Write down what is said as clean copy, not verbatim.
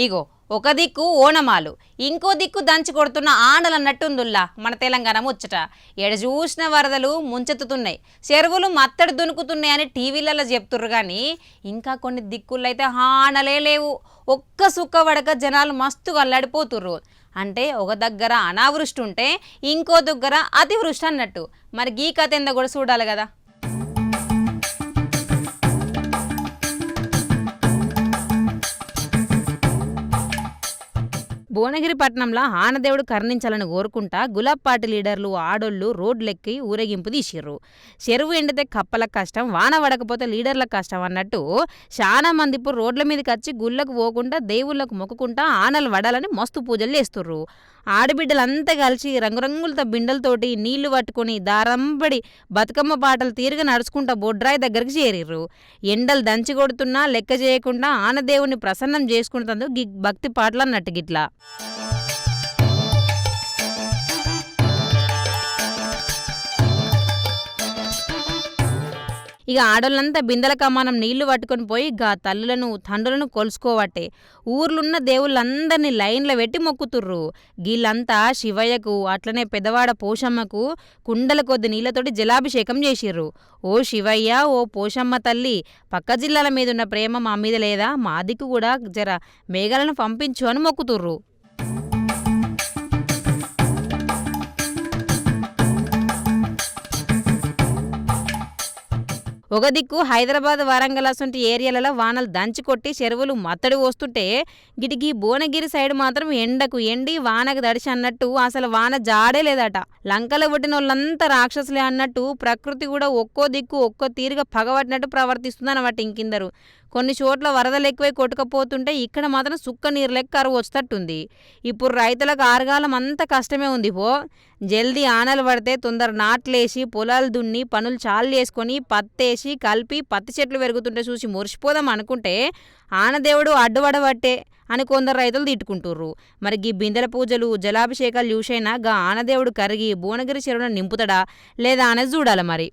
ఇగో ఒక దిక్కు ఓనమాలు, ఇంకో దిక్కు దంచి కొడుతున్న ఆనలు అన్నట్టుందుల్లా మన తెలంగాణ ముచ్చట. ఎడ చూసిన వరదలు ముంచెత్తుతున్నాయి, చెరువులు మత్తడి దునుకుతున్నాయని టీవీలలో చెప్తుర్రు కానీ ఇంకా కొన్ని దిక్కుల్లో అయితే ఆనలే లేవు. ఒక్క సుక్క పడక జనాలు మస్తుగా అల్లాడిపోతుర్రు. అంటే ఒక దగ్గర అనావృష్టి ఉంటే ఇంకో దగ్గర అతివృష్టి అన్నట్టు. మరి గీ కథ ఎందో కూడా చూడాలి కదా. భువనగిరి పట్టణంలో ఆనదేవుడు కరుణించాలని కోరుకుంటా గులాబ్ పార్టీ లీడర్లు ఆడోళ్లు రోడ్లెక్కి ఊరేగింపు తీసిర్రు. చెరువు ఎండితే కప్పల కష్టం, వాన పడకపోతే లీడర్ల కష్టం అన్నట్టు చాలా మంది ఇప్పుడు రోడ్ల మీదకి వచ్చి గుళ్ళకు పోకుండా దేవుళ్ళకు మొక్కుకుంటా ఆనలు వడాలని మస్తు పూజలు చేస్తుర్రు. ఆడబిడ్డలంతా కలిసి రంగురంగులతో బిండలతోటి నీళ్లు పట్టుకొని దారంబడి బతుకమ్మ పాటలు తీరుగా నడుచుకుంటా బొడ్రాయి దగ్గరికి చేరిర్రు. ఎండలు దంచి కొడుతున్నా లెక్క చేయకుండా ఆనదేవుని ప్రసన్నం చేసుకుంటందుకు భక్తి పాటలు అన్నట్టు గిట్లా. ఇక ఆడోళ్ళంతా బిందెల కమానం నీళ్లు పట్టుకొని పోయి గా తల్లులను తండ్రులను కొలుసుకోవట్టే ఊర్లున్న దేవుళ్ళందరినీ లైన్లో పెట్టి మొక్కుతుర్రు. గీళ్ళంతా శివయ్యకు అట్లనే పెదవాడ పోషమ్మకు కుండల కొద్ది నీళ్లతోటి జలాభిషేకం చేసిర్రు. ఓ శివయ్య, ఓ పోషమ్మ తల్లి, పక్క జిల్లాల మీదున్న ప్రేమ మా మీద లేదా, మా దిక్కు కూడా జర మేఘాలను పంపించు అని మొక్కుతుర్రు. ఒక దిక్కు హైదరాబాద్ వరంగల్ అసొంటి ఏరియాలలో వానలు దంచికొట్టి చెరువులు మత్తడి వస్తుంటే గిటికి భువనగిరి సైడ్ మాత్రం ఎండకు ఎండి వానకు దడిచి అన్నట్టు అసలు వాన జాడే లేదట. లంకలు పుట్టిన వాళ్ళంతా రాక్షసులే అన్నట్టు ప్రకృతి కూడా ఒక్కో దిక్కు ఒక్కో తీరుగా పగబట్టినట్టు ప్రవర్తిస్తుందన్నమాట. ఇంకిందరు కొన్ని చోట్ల వరదలు ఎక్కువై కొట్టుకపోతుంటే ఇక్కడ మాత్రం సుక్క నీరు లెక్క కరువు వచ్చేటట్టుంది. ఇప్పుడు రైతులకు ఆరుగాలం అంతా కష్టమే ఉంది. జల్దీ ఆనలు పడితే తొందర నాట్లేసి పొలాలు దున్ని పనులు చాలు చేసుకొని పత్తేసి కలిపి పత్తి చెట్లు పెరుగుతుంటే చూసి మురిసిపోదాం అనుకుంటే ఆనదేవుడు అడ్డుపడబట్టే అని కొందరు రైతులు తిట్టుకుంటుర్రు. మరి గీ బిందెల పూజలు జలాభిషేకాలు చూసైనా గా ఆనదేవుడు కరిగి భువనగిరి చెరువును నింపుతాడా లేదా అనేది చూడాలి మరి.